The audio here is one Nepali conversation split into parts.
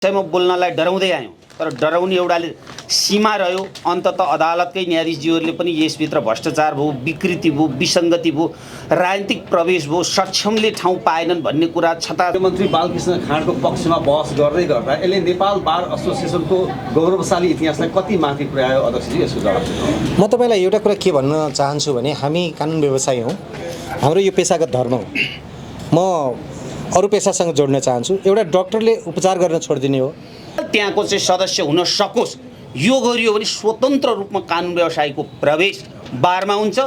विषयमा बोल्नलाई डराउँदै आयौँ तर डराउने एउटा सीमा रह्यो। अन्ततः अदालतकै न्यायाधीशज्यूहरूले पनि यसभित्र भ्रष्टाचार भयो, विकृति भयो, विसङ्गति भयो, राजनीतिक प्रवेश भयो, सक्षमले ठाउँ पाएनन् भन्ने कुरा छता। मन्त्री बालकृष्ण खाँडको पक्षमा बहस गर्दै गर्दा यसले नेपाल बार एसोसिएसनको गौरवशाली इतिहासलाई कति माथि पुर्यायो अध्यक्षजी, यसको जवाब दिनु। म तपाईँलाई एउटा कुरा के भन्न चाहन्छु भने हामी कानुन व्यवसायी हौँ, हाम्रो यो पेशागत धर्म हो। म अरू पेसासँग जोड्न चाहन्छु। एउटा डक्टरले उपचार गर्न छोडिदिने हो, त्यहाँको चाहिँ सदस्य हुन सकोस् यो गरियो भने स्वतन्त्र रूपमा कानुन व्यवसायको प्रवेश बारमा हुन्छ।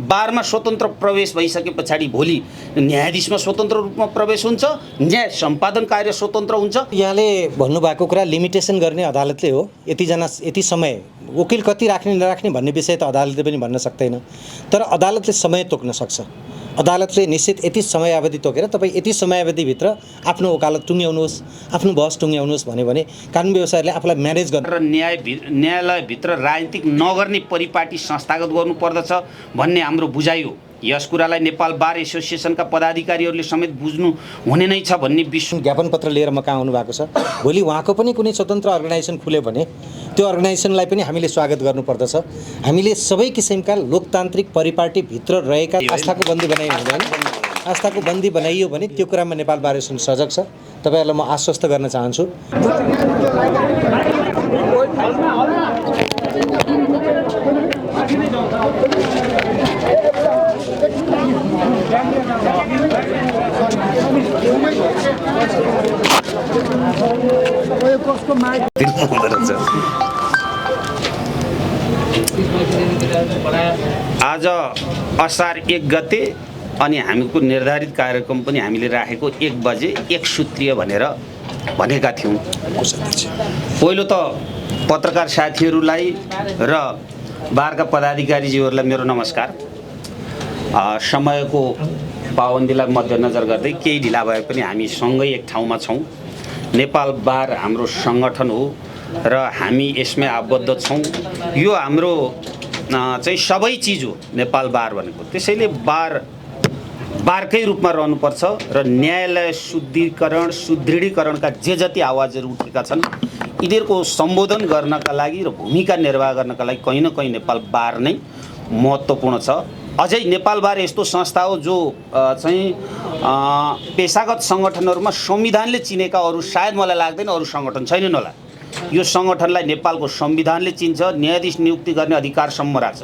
बारमा स्वतन्त्र प्रवेश भइसके पछाडि भोलि न्यायाधीशमा स्वतन्त्र रूपमा प्रवेश हुन्छ, न्याय सम्पादन कार्य स्वतन्त्र हुन्छ। यहाँले भन्नुभएको कुरा लिमिटेसन गर्ने अदालतले हो। यति समय वकिल कति राख्ने नराख्ने भन्ने विषय त अदालतले पनि भन्न सक्दैन, तर अदालतले समय तोक्न सक्छ। अदालतले निश्चित यति समयावधि तोकेर तपाईँ यति समयावधिभित्र आफ्नो वकालत टुङ्ग्याउनुहोस्, आफ्नो बहस टुङ्ग्याउनुहोस् भन्यो भने कानुन व्यवसायले आफूलाई म्यानेज गर्न र न्यायालयभित्र राजनीतिक नगर्ने परिपाटी संस्थागत गर्नुपर्दछ भन्ने हाम्रो बुझाइ हो। यस कुरालाई नेपाल बार एसोसिएसनका पदाधिकारीहरूले समेत बुझ्नु हुने नै छ भन्ने ज्ञापन पत्र लिएर म कहाँ आउनुभएको छ। भोलि उहाँको पनि कुनै स्वतन्त्र अर्गनाइजेसन खुल्यो भने त्यो अर्गनाइजेसनलाई पनि हामीले स्वागत गर्नुपर्दछ। हामीले सबै किसिमका लोकतान्त्रिक परिपाटीभित्र रहेका आस्थाको बन्दी बनाइयो हुँदैन। आस्थाको बन्दी बनाइयो भने त्यो कुरामा नेपाल बार एसोसिएसन सजग छ। तपाईँहरूलाई म आश्वस्त गर्न चाहन्छु। आज असार 1 गते अनि हामीको निर्धारित कार्यक्रम पनि हामीले राखेको 1 बजे 1 सूत्रीय भनेर भनेका थियौँ। पहिलो त पत्रकार साथीहरूलाई र बारका पदाधिकारीज्यूहरूलाई मेरो नमस्कार। समयको पाबन्दीलाई मध्यनजर गर्दै केही ढिला भए पनि हामी सँगै एक ठाउँमा छौँ। नेपाल बार हाम्रो सङ्गठन हो र हामी यसमै आबद्ध छौँ। यो हाम्रो चाहिँ सबै चिज हो नेपाल बार भनेको। त्यसैले बारकै रूपमा रहनुपर्छ र न्यायालय शुद्धिकरण सुदृढीकरणका जे जति आवाजहरू उठेका छन् यिनीहरूको सम्बोधन गर्नका लागि र भूमिका निर्वाह गर्नका लागि कहीँ न कहीँ नेपाल बार नै महत्त्वपूर्ण छ। अझै नेपाल बार यस्तो संस्था हो जो चाहिँ पेसागत सङ्गठनहरूमा संविधानले चिनेका अरू सायद मलाई लाग्दैन अरू सङ्गठन छैनन् होला। यो सङ्गठनलाई नेपालको संविधानले चिन्छ, न्यायाधीश नियुक्ति गर्ने अधिकारसम्म राख्छ।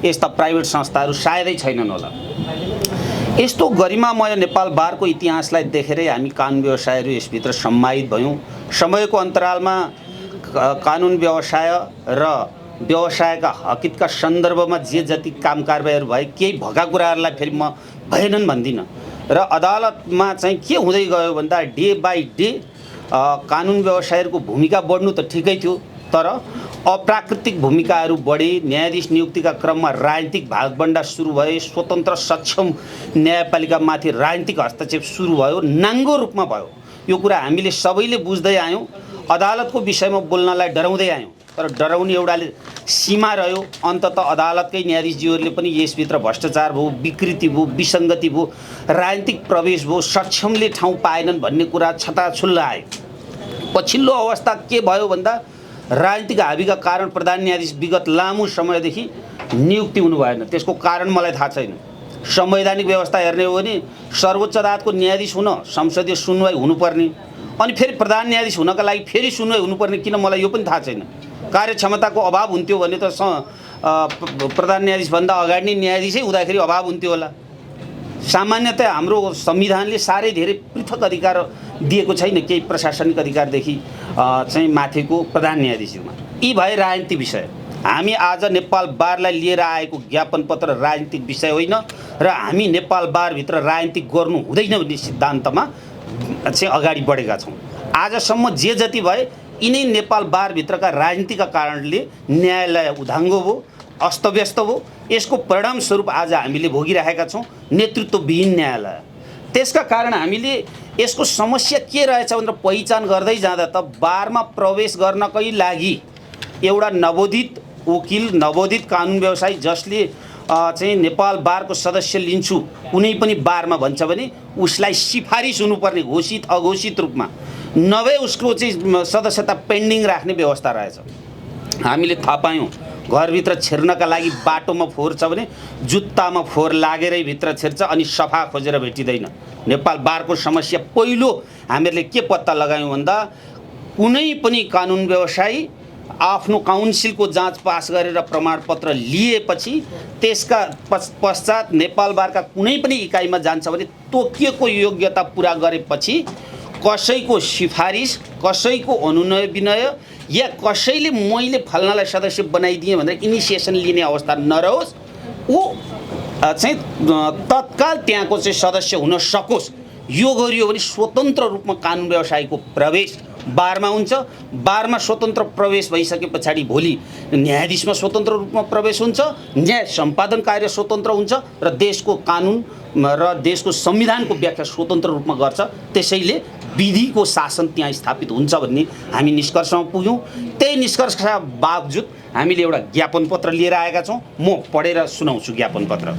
यस्ता प्राइभेट संस्थाहरू सायदै छैनन् होला। यस्तो गरिमामय नेपाल बारको इतिहासलाई देखेरै हामी कानुन व्यवसायहरू यसभित्र सम्मानित भयौँ। समयको अन्तरालमा कानुन व्यवसाय र व्यवसायका हकितका सन्दर्भमा जे जति काम कारबाहीहरू भए केही भएका कुराहरूलाई फेरि म भएनन् भन्दिनँ। र अदालतमा चाहिँ के हुँदै गयो भन्दा डे बाई डे कानुन व्यवसायहरूको भूमिका बढ्नु त ठिकै थियो, तर अप्राकृतिक भूमिकाहरू बढे। न्यायाधीश नियुक्तिका क्रममा राजनीतिक भागबण्डा सुरु भए, स्वतन्त्र सक्षम न्यायपालिकामाथि राजनीतिक हस्तक्षेप सुरु भयो, नाङ्गो रूपमा भयो। यो कुरा हामीले सबैले बुझ्दै आयौँ। अदालतको विषयमा बोल्नलाई डराउँदै आयौँ तर डराउने एउटा सीमा रह्यो। अन्ततः अदालतकै न्यायाधीशज्यूहरूले पनि यसभित्र भ्रष्टाचार भयो, विकृति भयो, विसङ्गति भयो, राजनीतिक प्रवेश भयो, सक्षमले ठाउँ पाएनन् भन्ने कुरा छताछुल्ल आयो। पछिल्लो अवस्था के भयो भन्दा राजनीतिक हाबीका कारण प्रधान न्यायाधीश विगत लामो समयदेखि नियुक्ति हुनु भएन। त्यसको कारण मलाई थाहा छैन। संवैधानिक व्यवस्था हेर्ने हो भने सर्वोच्च अदालतको न्यायाधीश हुन संसदीय सुनवाई हुनुपर्ने, अनि फेरि प्रधान न्यायाधीश हुनका लागि फेरि सुनवाई हुनुपर्ने किन मलाई यो पनि थाहा छैन। कार्यक्षमताको अभाव हुन्थ्यो भने त प्रधान न्यायाधीशभन्दा अगाडि नै न्यायाधीशै हुँदाखेरि अभाव हुन्थ्यो होला। सामान्यतया हाम्रो संविधानले साह्रै धेरै पृथक अधिकार दिएको छैन केही प्रशासनिक अधिकारदेखि चाहिँ माथिको प्रधान न्यायाधीशमा। यी भए राजनीतिक विषय। हामी आज नेपाल बारलाई लिएर आएको ज्ञापन पत्र राजनीतिक विषय होइन र हामी नेपाल बारभित्र राजनीति गर्नु हुँदैन भन्ने सिद्धान्तमा चाहिँ अगाडि बढेका छौँ। आजसम्म जे जति भए यिनै नेपाल बारभित्रका राजनीतिका कारणले न्यायालय उधाङ्गो भयो, अस्तव्यस्त भयो। यसको परिणामस्वरूप आज हामीले भोगिरहेका छौँ नेतृत्वविहीन न्यायालय। त्यसका कारण हामीले यसको समस्या के रहेछ भनेर पहिचान गर्दै जाँदा त बारमा प्रवेश गर्नकै लागि एउटा नवोदित वकिल, नवोदित कानुन व्यवसायी जसले चाहिँ नेपाल बारको सदस्य लिन्छु कुनै पनि बारमा भन्छ भने उसलाई सिफारिस हुनुपर्ने घोषित अघोषित रूपमा नभए उसको चाहिँ सदस्यता पेन्डिङ राख्ने व्यवस्था रहेछ। हामीले थाहा पायौँ घरभित्र छिर्नका लागि बाटोमा फोहोर छ भने जुत्तामा फोहोर लागेरै भित्र छिर्छ अनि सफा खोजेर भेटिँदैन। नेपाल बारको समस्या पहिलो हामीहरूले के पत्ता लगायौँ भन्दा कुनै पनि कानुन व्यवसायी आफ्नो काउन्सिलको जाँच पास गरेर प्रमाणपत्र लिएपछि त्यसका पश्चात नेपाल बारका कुनै पनि इकाइमा जान्छ भने तोकिएको योग्यता पुरा गरेपछि कसैको सिफारिस, कसैको अनुनय विनय या कसैले मैले फल्नालाई सदस्य बनाइदिएँ भनेर इनिसिएसन लिने अवस्था नरहोस्, ऊ चाहिँ तत्काल त्यहाँको चाहिँ सदस्य हुन सकोस्। यो गरियो भने स्वतन्त्र रूपमा कानुन व्यवसायको प्रवेश बारमा हुन्छ। बारमा स्वतन्त्र प्रवेश भइसके पछाडि भोलि न्यायाधीशमा स्वतन्त्र रूपमा प्रवेश हुन्छ, न्याय सम्पादन कार्य स्वतन्त्र हुन्छ र देशको कानुन र देशको संविधानको व्याख्या स्वतन्त्र रूपमा गर्छ। त्यसैले विधिको शासन त्यहाँ स्थापित हुन्छ भन्ने हामी निष्कर्षमा पुग्यौँ। त्यही निष्कर्षका बावजुद हामीले एउटा ज्ञापन पत्र लिएर आएका छौँ। म पढेर सुनाउँछु ज्ञापन पत्र।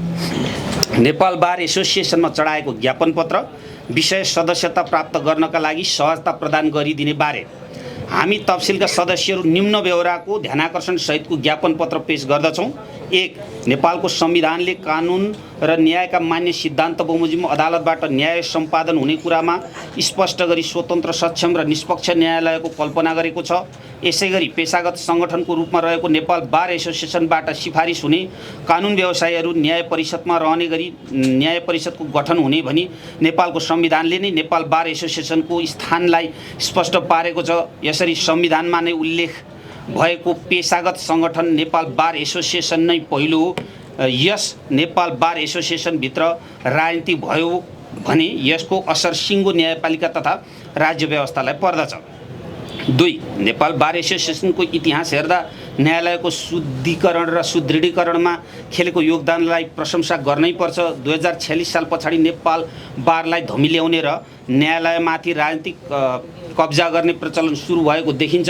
नेपाल बार एसोसिएसनमा चढाएको ज्ञापन पत्र विषय सदस्यता प्राप्त गर्नका लागि सहजता प्रदान गरिदिने बारे हामी तफसिलका सदस्यहरू निम्न ब्यौराको ध्यानाकर्षण सहितको ज्ञापन पत्र पेश गर्दछौँ। 1. नेपालको संविधानले कानुन र न्यायका मान्य सिद्धान्त बमोजिम अदालतबाट न्याय सम्पादन हुने कुरामा स्पष्ट गरी स्वतन्त्र, सक्षम र निष्पक्ष न्यायालयको कल्पना गरेको छ। यसैगरी पेशागत सङ्गठनको रूपमा रहेको नेपाल बार एसोसिएसनबाट सिफारिस हुने कानुन व्यवसायीहरू न्याय परिषदमा रहने गरी न्याय परिषदको गठन हुने भनी नेपालको संविधानले नै नेपाल बार एसोसिएसनको स्थानलाई स्पष्ट पारेको छ। यसरी संविधानमा नै उल्लेख भएको पेशागत सङ्गठन नेपाल बार एसोसिएसन नै पहिलो हो। यस नेपाल बार एसोसिएसनभित्र राजनीति भयो भने यसको असर सिङ्गो न्यायपालिका तथा राज्य व्यवस्थालाई पर्दछ। 2. नेपाल बार एसोसिएसनको इतिहास हेर्दा न्यायालयको शुद्धिकरण र सुदृढीकरणमा खेलेको योगदानलाई प्रशंसा गर्नै पर्छ। 2046 साल पछाडि नेपाल बारलाई धमिल्याउने र न्यायालयमाथि राजनीतिक कब्जा गर्ने प्रचलन सुरु भएको देखिन्छ।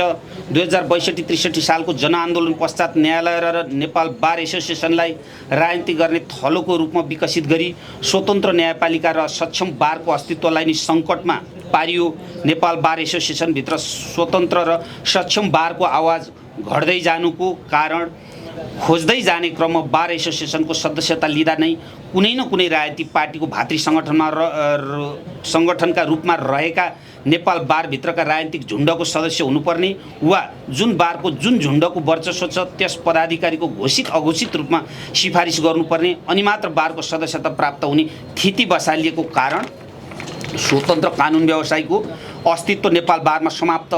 2062-63 सालको जनआन्दोलन पश्चात न्यायालय र नेपाल बार एसोसिएसनलाई राजनीति गर्ने थलोको रूपमा विकसित गरी स्वतन्त्र न्यायपालिका र सक्षम बारको अस्तित्वलाई नै सङ्कटमा पारियो। नेपाल बार एसोसिएसनभित्र स्वतन्त्र र सक्षम बारको आवाज घट्दै जानुको कारण खोज्दै जाने क्रममा बार एसोसिएसनको सदस्यता लिँदा नै कुनै न कुनै राजनीतिक पार्टीको भातृ सङ्गठनका रूपमा रहेका नेपाल बारभित्रका राजनीतिक झुन्डको सदस्य हुनुपर्ने वा जुन बारको जुन झुन्डको वर्चस्व छ त्यस पदाधिकारीको घोषित अघोषित रूपमा सिफारिस गर्नुपर्ने अनि मात्र बारको सदस्यता प्राप्त हुने स्थिति बसालिएको कारण स्वतन्त्र कानुन व्यवसायको अस्तित्व नेपाल बारमा समाप्त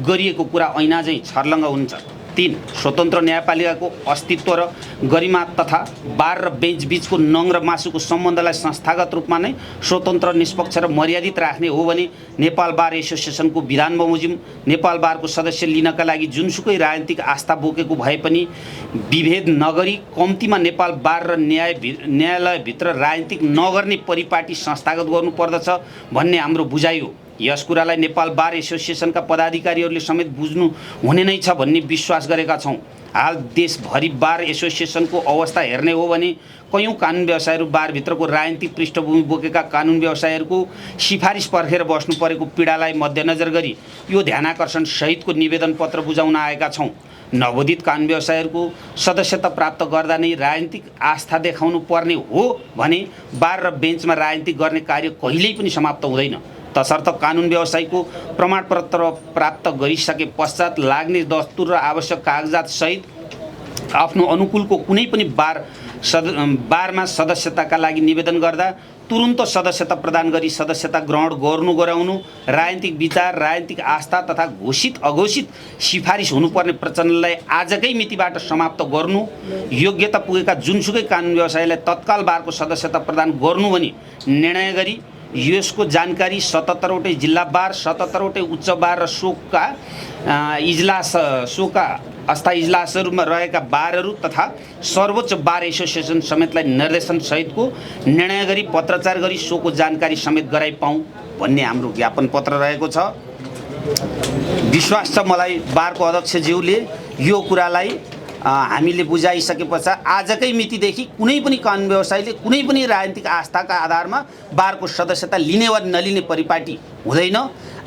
गरिएको कुरा ऐना चाहिँ छर्लङ्ग हुन्छ। 3. स्वतन्त्र न्यायपालिकाको अस्तित्व र गरिमा तथा बार र बेन्च बीचको नङ र मासुको सम्बन्धलाई संस्थागत रूपमा नै स्वतन्त्र, निष्पक्ष र मर्यादित राख्ने हो भने नेपाल बार एसोसिएसनको विधान बमोजिम नेपाल बारको सदस्य लिनका लागि जुनसुकै राजनीतिक आस्था बोकेको भए पनि विभेद नगरी कम्तीमा नेपाल बार र न्यायालयभित्र राजनीतिक नगर्ने परिपाटी संस्थागत गर्नुपर्दछ भन्ने हाम्रो बुझाइ हो। यस कुरालाई नेपाल बार एसोसिएसनका पदाधिकारीहरूले समेत बुझ्नु हुने नै छ भन्ने विश्वास गरेका छौँ। हाल देशभरि बार एसोसिएसनको अवस्था हेर्ने हो भने कयौँ कानुन व्यवसायीहरू बारभित्रको राजनीतिक पृष्ठभूमि बोकेका कानुन व्यवसायीहरूको सिफारिस पर्खेर बस्नु परेको पीडालाई मध्यनजर गरी यो ध्यानाकर्षण सहितको निवेदन पत्र बुझाउन आएका छौँ। नवोदित कानुन व्यवसायीहरूको सदस्यता प्राप्त गर्दा नै राजनीतिक आस्था देखाउनु पर्ने हो भने बार र बेन्चमा राजनीति गर्ने कार्य कहिल्यै पनि समाप्त हुँदैन। तसर्थ कानुन व्यवसायीको प्रमाणपत्र प्राप्त गरिसके पश्चात लाग्ने दस्तुर र आवश्यक कागजात सहित आफ्नो अनुकूलको कुनै पनि बारमा सदस्यताका लागि निवेदन गर्दा तुरुन्त सदस्यता प्रदान गरी सदस्यता ग्रहण गराउनु, राजनीतिक विचार, राजनीतिक आस्था तथा घोषित अघोषित सिफारिस हुनुपर्ने प्रचलनलाई आजकै मितिबाट समाप्त गर्नु, योग्यता पुगेका जुनसुकै कानुन व्यवसायीलाई तत्काल बारको सदस्यता प्रदान गर्नु भनी निर्णय गरी यसको जानकारी 77वटै जिल्ला बार, 77वटै उच्च बार र सोका अस्थायी इजलासहरूमा रहेका बारहरू तथा सर्वोच्च बार एसोसिएसन समेतलाई निर्देशन सहितको निर्णय गरी पत्रचार गरी सोको जानकारी समेत गराइ पाऊँ भन्ने हाम्रो ज्ञापन पत्र रहेको छ। विश्वास छ मलाई बारको अध्यक्षज्यूले यो कुरालाई हामीले बुझाइसके पश्चात आजकै मितिदेखि कुनै पनि कानुन व्यवसायीले कुनै पनि राजनीतिक आस्थाका आधारमा बारको सदस्यता लिने वा नलिने परिपाटी हुँदैन।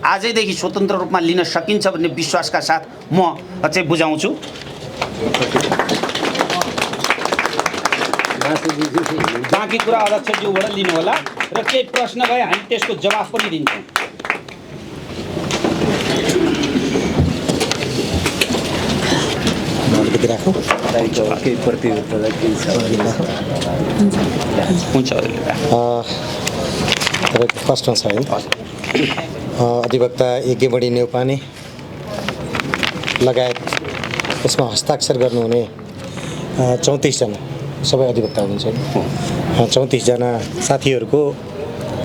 आजैदेखि स्वतन्त्र रूपमा लिन सकिन्छ भन्ने विश्वासका साथ म चाहिँ बुझाउँछु। बाँकी कुरा अध्यक्षज्यूबाट लिनुहोला र केही प्रश्न भए हामी त्यसको जवाफ पनि दिन्छौँ। हुन्छ प्रश्न छ है। अधिवक्ता यज्ञबढी नेउपाने लगायत यसमा हस्ताक्षर गर्नुहुने 34 जना सबै अधिवक्ता हुनुहुन्छ। 34 जना साथीहरूको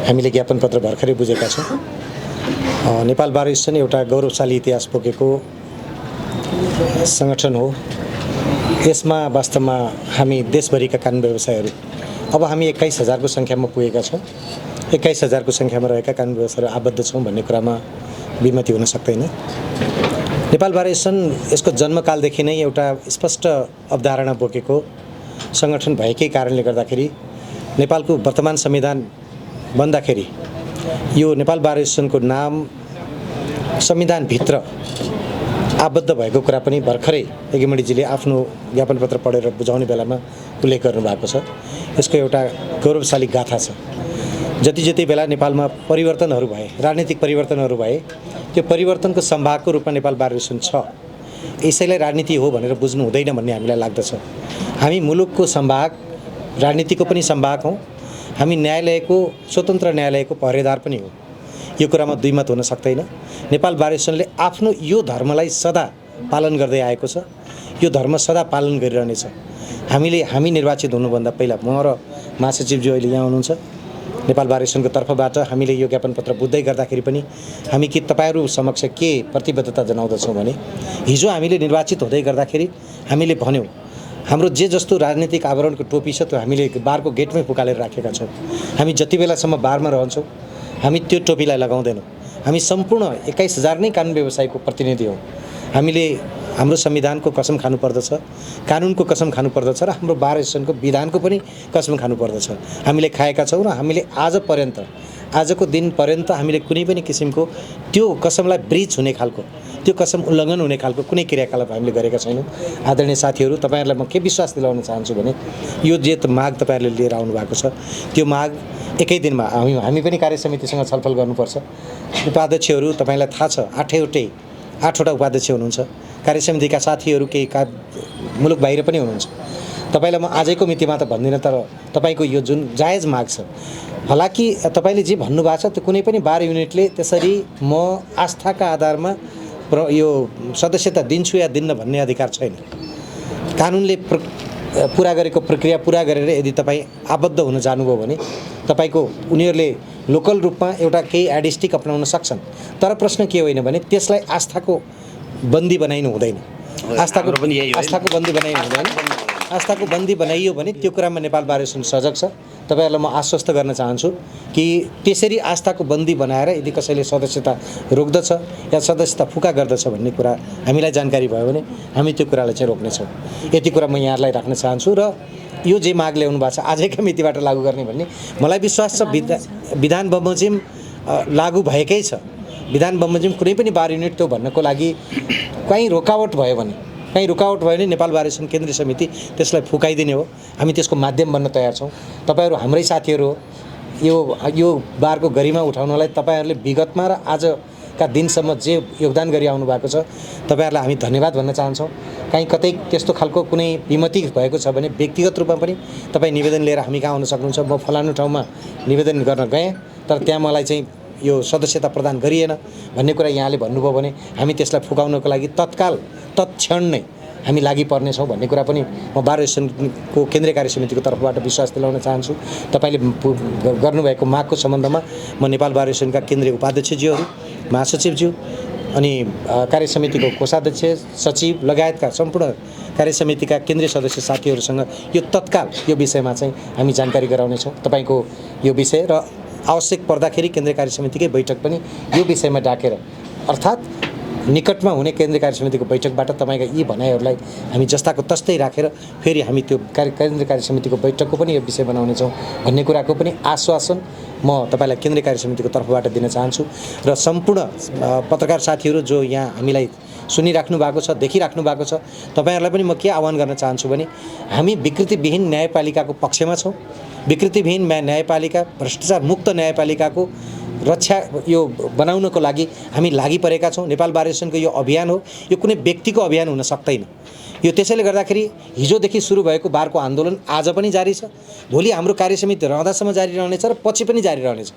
हामीले ज्ञापन पत्र भर्खरै बुझेका छौँ। नेपाल बार एसोसिएसन एउटा गौरवशाली इतिहास बोकेको सङ्गठन हो। यसमा वास्तवमा हामी देशभरिका कानुन व्यवसायहरू अब हामी 21,000 को सङ्ख्यामा पुगेका छौँ। 21,000 को सङ्ख्यामा रहेका कानुन व्यवसायहरू आबद्ध छौँ भन्ने कुरामा विमति हुन सक्दैन। नेपाल बार एसोसिएसन यसको जन्मकालदेखि नै एउटा स्पष्ट अवधारणा बोकेको सङ्गठन भएकै कारणले गर्दाखेरि नेपालको वर्तमान संविधान बन्दाखेरि यो नेपाल बार एसोसिएसनको नाम संविधानभित्र आबद्ध भएको कुरा पनि भर्खरै यज्ञमणिजीले आफ्नो ज्ञापन पत्र पढेर बुझाउने बेलामा उल्लेख गर्नुभएको छ। यसको एउटा गौरवशाली गाथा छ। जति जति बेला नेपालमा परिवर्तनहरू भए, राजनीतिक परिवर्तनहरू भए, त्यो परिवर्तनको सम्भागको रूपमा नेपाल बार एसोसिएसन छ। यसैलाई राजनीति हो भनेर बुझ्नु हुँदैन भन्ने हामीलाई लाग्दछ। हामी मुलुकको सम्भाग, राजनीतिको पनि सम्भाग हौँ। हामी न्यायालयको, स्वतन्त्र न्यायालयको पहरेदार पनि हो। यो कुरामा दुई मत हुन सक्दैन। नेपाल बार एसोसिएसनले आफ्नो यो धर्मलाई सदा पालन गर्दै आएको छ। यो धर्म सदा पालन गरिरहनेछ। हामी निर्वाचित हुनुभन्दा पहिला म र महासचिवज्यू अहिले यहाँ हुनुहुन्छ। नेपाल बार एसोसिएसनको तर्फबाट हामीले यो ज्ञापन पत्र बुझ्दै गर्दाखेरि पनि हामी के तपाईँहरू समक्ष के प्रतिबद्धता जनाउँदछौँ भने हिजो हामीले निर्वाचित हुँदै गर्दाखेरि हामीले भन्यौँ हाम्रो जे जस्तो राजनीतिक आवरणको टोपी छ त्यो हामीले बारको गेटमै फुकालेर राखेका छौँ। हामी जति बेलासम्म बारमा रहन्छौँ हामी त्यो टोपीलाई लगाउँदैनौँ। हामी सम्पूर्ण 21,000 नै कानुन व्यवसायको प्रतिनिधि हौँ। हामीले हाम्रो संविधानको कसम खानुपर्दछ, कानुनको कसम खानुपर्दछ र हाम्रो बार एसोसिएसनको विधानको पनि कसम खानुपर्दछ। हामीले खाएका छौँ र हामीले आजको दिन पर्यन्त हामीले कुनै पनि किसिमको त्यो कसमलाई ब्रिच हुने खालको, त्यो कसम उल्लङ्घन हुने खालको कुनै क्रियाकलाप हामीले गरेका छैनौँ। आदरणीय साथीहरू, तपाईँहरूलाई म के विश्वास दिलाउन चाहन्छु भने यो जे माग तपाईँहरूले लिएर आउनु भएको छ त्यो माग एकै दिनमा हामी पनि कार्य समितिसँग छलफल गर्नुपर्छ। उपाध्यक्षहरू तपाईँलाई थाहा छ 8वटा उपाध्यक्ष हुनुहुन्छ। कार्य समितिका साथीहरू केही मुलुक बाहिर पनि हुनुहुन्छ। तपाईँलाई म आजैको मितिमा त भन्दिनँ, तर तपाईँको यो जुन जायज माग छ, हालाकि तपाईँले जे भन्नुभएको छ त्यो कुनै पनि बार युनिटले त्यसरी म आस्थाका आधारमा यो सदस्यता दिन्छु या दिन्न भन्ने अधिकार छैन। कानुनले पुरा गरेको प्रक्रिया पुरा गरेर यदि तपाईँ आबद्ध हुन जानुभयो भने तपाईँको उनीहरूले लोकल रूपमा एउटा केही एडिस्टिक अपनाउन सक्छन्। तर प्रश्न के होइन भने त्यसलाई आस्थाको बन्दी बनाइनु हुँदैन। आस्थाको बन्दी बनाइनु हुँदैन। आस्थाको बन्दी बनाइयो भने त्यो कुरामा नेपाल बार एसोसिएसन सजग छ। तपाईँहरूलाई म आश्वस्त गर्न चाहन्छु कि त्यसरी आस्थाको बन्दी बनाएर यदि कसैले सदस्यता रोक्दछ या सदस्यता फुका गर्दछ भन्ने कुरा हामीलाई जानकारी भयो भने हामी त्यो कुरालाई चाहिँ रोक्नेछौँ। यति कुरा म यहाँलाई राख्न चाहन्छु र यो जे माग ल्याउनु भएको छ आजैका मितिबाट लागू गर्ने भन्ने मलाई विश्वास छ। विधान बमोजिम लागू भएकै छ। विधान बमोजिम कुनै पनि बार युनिट त्यो भन्नको लागि कहीँ रोकावट भयो भने नेपाल बार एसोसिएसन केन्द्रीय समिति त्यसलाई फुकाइदिने हो। हामी त्यसको माध्यम बन्न तयार छौँ। तपाईँहरू हाम्रै साथीहरू हो। यो बारको गरिमा उठाउनलाई तपाईँहरूले विगतमा र आजका दिनसम्म जे योगदान गरि आउनु भएको छ तपाईँहरूलाई हामी धन्यवाद भन्न चाहन्छौँ। कहीँ कतै त्यस्तो खालको कुनै विमति भएको छ भने व्यक्तिगत रूपमा पनि तपाईँ निवेदन लिएर हामी कहाँ आउन सक्नुहुन्छ। म फलानु ठाउँमा निवेदन गर्न गएँ तर त्यहाँ मलाई चाहिँ यो सदस्यता प्रदान गरिएन भन्ने कुरा यहाँले भन्नुभयो भने हामी त्यसलाई फुकाउनको लागि तत्क्षण नै हामी लागि पर्नेछौँ भन्ने कुरा पनि म बार एसोसिएसनको केन्द्रीय कार्य समितिको तर्फबाट विश्वास दिलाउन चाहन्छु। तपाईँले गर्नुभएको मागको सम्बन्धमा म नेपाल बार एसोसिएसनका केन्द्रीय उपाध्यक्षज्यूहरू, महासचिवज्यू अनि कार्य समितिको कोषाध्यक्ष, सचिव लगायतका सम्पूर्ण कार्य समितिका केन्द्रीय सदस्य साथीहरूसँग यो तत्काल यो विषयमा चाहिँ हामी जानकारी गराउनेछौँ। तपाईँको यो विषय र आवश्यक पर्दाखेरि केन्द्रीय कार्य समितिकै बैठक पनि यो विषयमा डाकेर अर्थात् निकटमा हुने केन्द्रीय कार्य समितिको बैठकबाट तपाईँका यी भनाइहरूलाई हामी जस्ताको तस्तै राखेर फेरि हामी त्यो केन्द्रीय कार्य समितिको बैठकको पनि यो विषय बनाउनेछौँ भन्ने कुराको पनि आश्वासन म तपाईँलाई केन्द्रीय कार्य समितिको तर्फबाट दिन चाहन्छु र सम्पूर्ण पत्रकार साथीहरू जो यहाँ हामीलाई सुनिराख्नु भएको छ, देखिराख्नु भएको छ, तपाईँहरूलाई पनि म के आह्वान गर्न चाहन्छु भने हामी विकृतिविहीन न्यायपालिकाको पक्षमा छौँ। विकृतिविहीन न्यायपालिका, भ्रष्टाचार मुक्त न्यायपालिकाको रक्षा यो बनाउनको लागि हामी लागि परेका छौँ। नेपाल बार एसोसिएसनको यो अभियान हो, यो कुनै व्यक्तिको अभियान हुन सक्दैन। यो त्यसैले गर्दाखेरि हिजोदेखि सुरु भएको बारको आन्दोलन आज पनि जारी छ, भोलि हाम्रो कार्यसमिति रहँदासम्म जारी रहनेछ र पछि पनि जारी रहनेछ।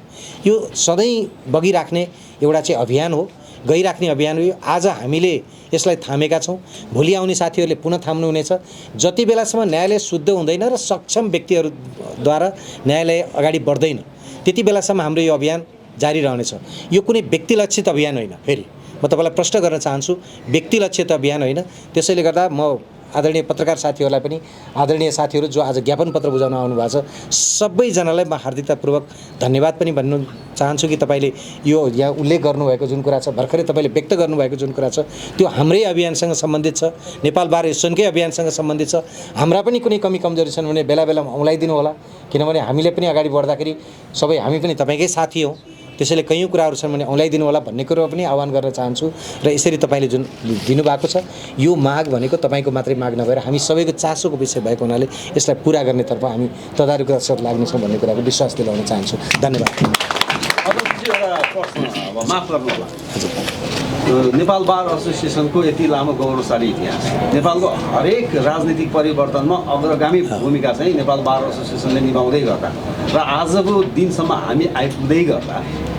यो सधैँ बगिराख्ने एउटा चाहिँ अभियान हो, गइराख्ने अभियान हो। आज हामीले यसलाई थामेका छौँ, भोलि आउने साथीहरूले पुनः थाम्नुहुनेछ। जति बेलासम्म न्यायालय शुद्ध हुँदैन र सक्षम व्यक्तिहरूद्वारा न्यायालय अगाडि बढ्दैन त्यति बेलासम्म हाम्रो यो अभियान जारी रहनेछ। यो कुनै व्यक्तिलक्षित अभियान होइन। फेरि म तपाईँलाई प्रश्न गर्न चाहन्छु, व्यक्तिलक्षित अभियान होइन। त्यसैले गर्दा म आदरणीय पत्रकार साथीहरूलाई पनि, आदरणीय साथीहरू जो आज ज्ञापन पत्र बुझाउन आउनुभएको छ, सबैजनालाई म हार्दिकतापूर्वक धन्यवाद पनि भन्नु चाहन्छु कि तपाईँले यो यहाँ उल्लेख गर्नुभएको जुन कुरा छ, भर्खरै तपाईँले व्यक्त गर्नुभएको जुन कुरा छ, त्यो हाम्रै अभियानसँग सम्बन्धित छ, नेपाल बार एसोसिएसनकै अभियानसँग सम्बन्धित छ। हाम्रा पनि कुनै कमी कमजोरी छन् भने बेला बेलामा औँलाइदिनु होला, किनभने हामीले पनि अगाडि बढ्दाखेरि सबै हामी पनि तपाईँकै साथी हौँ। त्यसैले कैयौँ कुराहरू छन् भने औँलाइदिनु होला भन्ने कुरो पनि आह्वान गर्न चाहन्छु। र यसरी तपाईँले जुन दिनुभएको छ, यो माग भनेको तपाईँको मात्रै माग नभएर हामी सबैको चासोको विषय भएको हुनाले यसलाई पुरा गर्नेतर्फ हामी तदारुकका साथ लाग्नेछौँ भन्ने कुराको विश्वास दिलाउन चाहन्छु। धन्यवाद। एउटा प्रश्न, अब माफ गर्नु होला, नेपाल बार एसोसिएसनको यति लामो गौरवशाली इतिहास, नेपालको हरेक राजनीतिक परिवर्तनमा अग्रगामी भूमिका चाहिँ नेपाल बार एसोसिएसनले निभाउँदै गर्दा र आजको दिनसम्म हामी आइपुग्दै गर्दा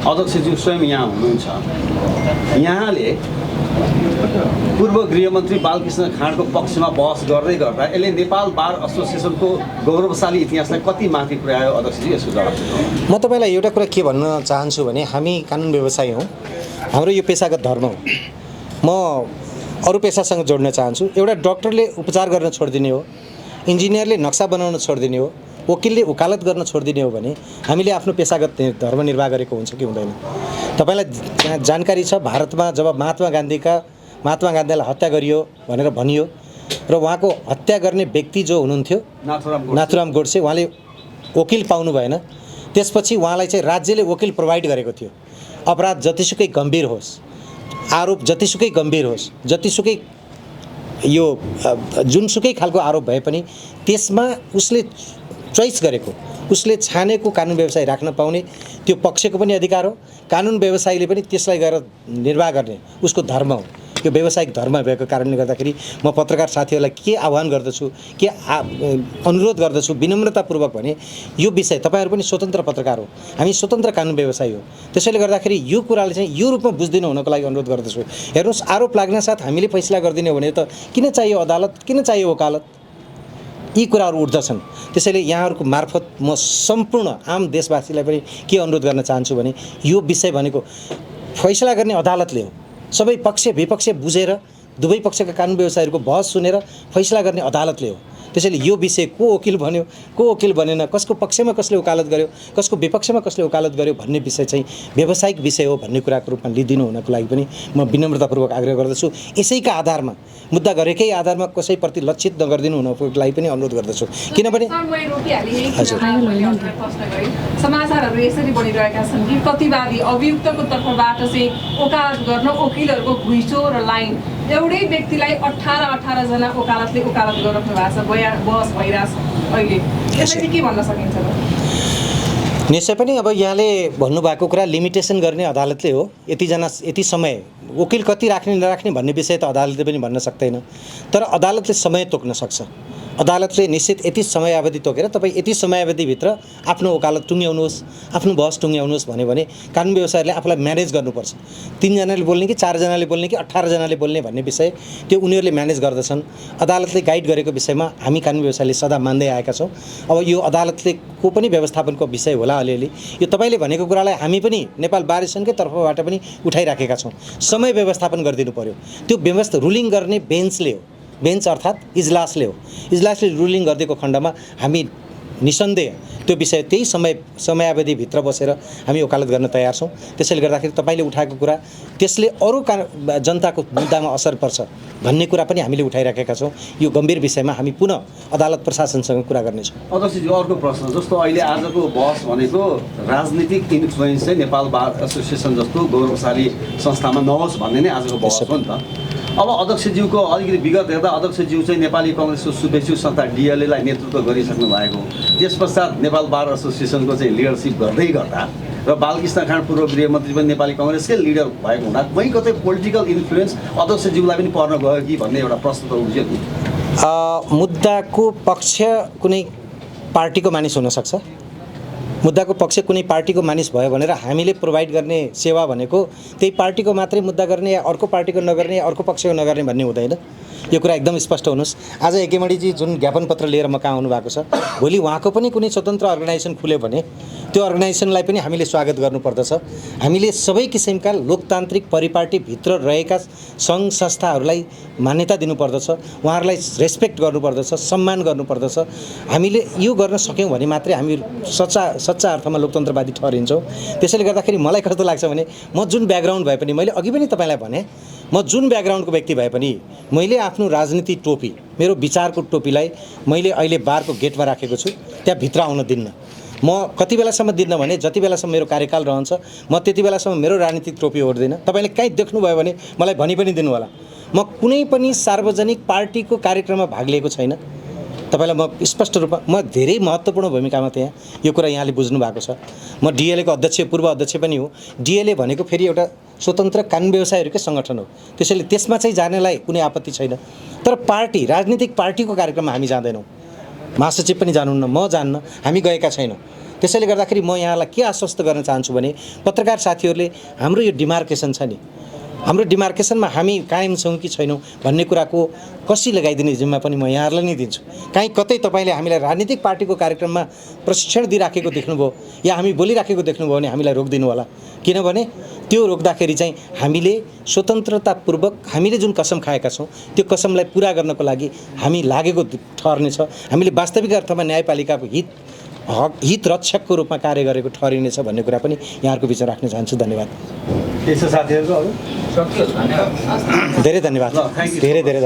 अध्यक्षज्यू स्वयं यहाँ हुनुहुन्छ। यहाँले पूर्व गृहमन्त्री बालकृष्ण खाँडको पक्षमा बहस गर्दै गर्दा यसले नेपाल बार एसोसिएसनको गौरवशाली इतिहासलाई कति माथि पुर्यायो अध्यक्षज्यू, यसको जवाब दिनु। म तपाईँलाई एउटा कुरा के भन्न चाहन्छु भने हामी कानुन व्यवसायी हौँ, हाम्रो यो पेसागत धर्म हो। म अरू पेसासँग जोड्न चाहन्छु। एउटा डक्टरले उपचार गर्न छोडिदिने हो, इन्जिनियरले नक्सा बनाउन छोडिदिने हो, वकिलले वकालत गर्न छोडिदिने हो भने हामीले आफ्नो पेसागत धर्म निर्वाह गरेको हुन्छ कि हुँदैन? तपाईँलाई जानकारी छ, भारतमा जब महात्मा गान्धीलाई हत्या गरियो भनेर भनियो र उहाँको हत्या गर्ने व्यक्ति जो हुनुहुन्थ्यो नाथुराम गोडसे, उहाँले वकिल पाउनु भएन। त्यसपछि उहाँलाई चाहिँ राज्यले वकिल प्रोभाइड गरेको थियो। अपराध जतिसुकै गम्भीर होस्, आरोप जतिसुकै गम्भीर होस्, जतिसुकै यो जुनसुकै खालको आरोप भए पनि त्यसमा उसले चोइस गरेको, उसले छानेको कानुन व्यवसाय राख्न पाउने त्यो पक्षको पनि अधिकार हो। कानुन व्यवसायीले पनि त्यसलाई गएर निर्वाह गर्ने उसको धर्म हो। यो व्यावसायिक धर्म भएको कारणले गर्दाखेरि म पत्रकार साथीहरूलाई के आह्वान गर्दछु, के अनुरोध गर्दछु विनम्रतापूर्वक भने यो विषय, तपाईँहरू पनि स्वतन्त्र पत्रकार हो, हामी स्वतन्त्र कानुन व्यवसायी हो। त्यसैले गर्दाखेरि यो कुराले चाहिँ यो रूपमा बुझ्दिनु हुनको लागि अनुरोध गर्दछु। हेर्नुहोस्, आरोप लाग्न साथ हामीले फैसला गरिदिने हो भने त किन चाहियो अदालत, किन चाहियो वकालत? यी कुराहरू उठ्दछन्। त्यसैले यहाँहरूको मार्फत म सम्पूर्ण आम देशवासीलाई पनि के अनुरोध गर्न चाहन्छु भने यो विषय भनेको फैसला गर्ने अदालतले हो। सबै पक्ष विपक्ष बुझेर दुवै पक्षका कानुन व्यवसायीहरूको बहस सुनेर फैसला गर्ने अदालतले हो। त्यसैले यो विषय को वकिल भन्यो, को वकिल बनेन, कसको पक्षमा कसले वकालत गर्यो, कसको विपक्षमा कसले वकालत गर्यो भन्ने विषय चाहिँ व्यावसायिक विषय हो भन्ने कुराको रूपमा लिदिनु हुनको लागि पनि म विनम्रतापूर्वक आग्रह गर्दछु। यसैका आधारमा, मुद्दा गरेकै आधारमा कसैप्रति लक्षित नगरिदिनु हुनको लागि पनि अनुरोध गर्दछु। किनभने समाचारहरू यसरी बढिरहेका छन् कि प्रतिवादी अभियुक्तको तर्फबाट चाहिँ वकालत गर्न वकिलहरूको घुइँचो र लाइन, एउटै व्यक्तिलाई 18 जना वकालतले वकालत गरिराख्नु भएको छ, बहस भइरहेछ अहिले। यसरी के भन्न सकिन्छ र? निश्चय पनि अब यहाँले भन्नुभएको कुरा लिमिटेसन गर्ने अदालतले हो। यति समय वकिल कति राख्ने नराख्ने भन्ने विषय त अदालतले पनि भन्न सक्दैन, तर अदालतले समय तोक्न सक्छ। अदालतले निश्चित यति समयावधि तोकेर तपाईँ यति समयावधिभित्र आफ्नो वकालत टुङ्ग्याउनुहोस्, आफ्नो बहस टुङ्ग्याउनुहोस् भन्यो भने कानुन व्यवसायीले आफूलाई म्यानेज गर्नुपर्छ। 3 जनाले बोल्ने कि 4 जनाले बोल्ने कि 18 जनाले बोल्ने भन्ने विषय त्यो उनीहरूले म्यानेज गर्दछन्। अदालतले गाइड गरेको विषयमा हामी कानुन व्यवसायीले सदा मान्दै आएका छौँ। अब यो अदालतले को पनि व्यवस्थापनको विषय होला अलिअलि। यो तपाईँले भनेको कुरालाई हामी पनि नेपाल बार एसोसिएसनकै तर्फबाट पनि उठाइराखेका छौँ। समय व्यवस्थापन गरिदिनु पर्यो। त्यो व्यवस्था रुलिङ गर्ने बेन्चले हो, बेन्च अर्थात् इजलासले हो। इजलासले रुलिङ गरिदिएको खण्डमा हामी निसन्देह त्यो विषय त्यही समयावधिभित्र बसेर हामी वकालत गर्न तयार छौँ। त्यसैले गर्दाखेरि तपाईँले उठाएको कुरा त्यसले अरू जनताको मुद्दामा असर पर्छ भन्ने कुरा पनि हामीले उठाइराखेका छौँ। यो गम्भीर विषयमा हामी पुनः अदालत प्रशासनसँग कुरा गर्नेछौँ। अध्यक्षज्यू, अर्को प्रश्न, जस्तो अहिले आजको बहस भनेको राजनीतिक इन्फ्लुएन्स चाहिँ नेपाल बार एसोसिएसन जस्तो गौरवशाली संस्थामा नहोस् भन्ने नै आजको बहस हो नि त। अब अध्यक्षज्यूको अलिकति विगत हेर्दा अध्यक्षज्यू चाहिँ नेपाली कङ्ग्रेसको शुभेच्छु संस्था डिएलएलाई नेतृत्व गरिसक्नु भएको, त्यस पश्चात नेपाल बार एसोसिएसनको चाहिँ लिडरसिप गर्दै गर्दा र बालकृष्ण खाँड पूर्व गृहमन्त्री पनि नेपाली कङ्ग्रेसकै लिडर भएको हुँदा कहीँ कतै पोलिटिकल इन्फ्लुएन्स अध्यक्षज्यूलाई पनि पर्न गयो कि भन्ने एउटा प्रश्न त उठ्यो नि। मुद्दाको पक्ष कुनै पार्टीको मानिस हुनसक्छ, मुद्दाको पक्ष कुनै पार्टीको मानिस भयो भनेर हामीले प्रोभाइड गर्ने सेवा भनेको त्यही पार्टीको मात्रै मुद्दा गर्ने या अर्को पार्टीको नगर्ने या अर्को पक्षको नगर्ने भन्ने हुँदैन। यो कुरा एकदम स्पष्ट हुनुहोस्। आज एकेमणिजी जुन ज्ञापन पत्र लिएर म कहाँ आउनुभएको छ, भोलि उहाँको पनि कुनै स्वतन्त्र अर्गनाइजेसन खुल्यो भने त्यो अर्गनाइजेसनलाई पनि हामीले स्वागत गर्नुपर्दछ। हामीले सबै किसिमका लोकतान्त्रिक परिपाटीभित्र रहेका सङ्घ संस्थाहरूलाई मान्यता दिनुपर्दछ, उहाँहरूलाई रेस्पेक्ट गर्नुपर्दछ, सम्मान गर्नुपर्दछ। हामीले यो गर्न सक्यौँ भने मात्रै हामी सच्चा अर्थमा लोकतन्त्रवादी ठहरिन्छौँ। त्यसैले गर्दाखेरि मलाई कस्तो लाग्छ भने म जुन ब्याकग्राउन्ड भए पनि, मैले अघि पनि तपाईँलाई भने, म जुन ब्याकग्राउन्डको व्यक्ति भए पनि मैले आफ्नो राजनीति टोपी, मेरो विचारको टोपीलाई मैले अहिले बारको गेटमा राखेको छु, त्यहाँ भित्र आउन दिन्न। म कति बेलासम्म दिन्न भने जति बेलासम्म मेरो कार्यकाल रहन्छ म त्यति बेलासम्म मेरो राजनीतिक टोपी ओर्दिनँ। तपाईँले कहीँ देख्नुभयो भने मलाई भनि पनि दिनु होला। म कुनै पनि सार्वजनिक पार्टीको कार्यक्रममा भाग लिएको छैन। तपाईँलाई म स्पष्ट रूपमा, म धेरै महत्त्वपूर्ण भूमिकामा थिएँ, यो कुरा यहाँले बुझ्नु भएको छ। म डिएलएको अध्यक्ष, पूर्व अध्यक्ष पनि हो। डिएलए भनेको फेरि एउटा स्वतन्त्र कानुन व्यवसायीहरूकै सङ्गठन हो, त्यसैले त्यसमा चाहिँ जानलाई कुनै आपत्ति छैन। तर पार्टी, राजनीतिक पार्टीको कार्यक्रममा हामी जाँदैनौँ। महासचिव पनि जानुहुन्न, म जान्न, हामी गएका छैनौँ। त्यसैले गर्दाखेरि म यहाँलाई के आश्वस्त गर्न चाहन्छु भने पत्रकार साथीहरूले हाम्रो यो डिमार्केसन छ नि, हाम्रो डिमार्केसनमा हामी कायम छौँ कि छैनौँ भन्ने कुराको कसी लगाइदिने जिम्मा पनि म यहाँहरूलाई नै दिन्छु। काहीँ कतै तपाईँले हामीलाई राजनीतिक पार्टीको कार्यक्रममा प्रशिक्षण दिइराखेको देख्नुभयो या हामी बोलिराखेको देख्नुभयो भने हामीलाई रोकिदिनु होला। किनभने त्यो रोक्दाखेरि चाहिँ हामीले स्वतन्त्रतापूर्वक हामीले जुन कसम खाएका छौँ त्यो कसमलाई पुरा गर्नको लागि हामी लागेको ठहर्नेछ। हामीले वास्तविक अर्थमा न्यायपालिकाको हित रक्षकको रूपमा कार्य गरेको ठहरिनेछ भन्ने कुरा पनि यहाँहरूको बिचमा राख्न चाहन्छु। धन्यवाद। त्यसो साथीहरूको धेरै धन्यवाद, धेरै धेरै धन्यवाद।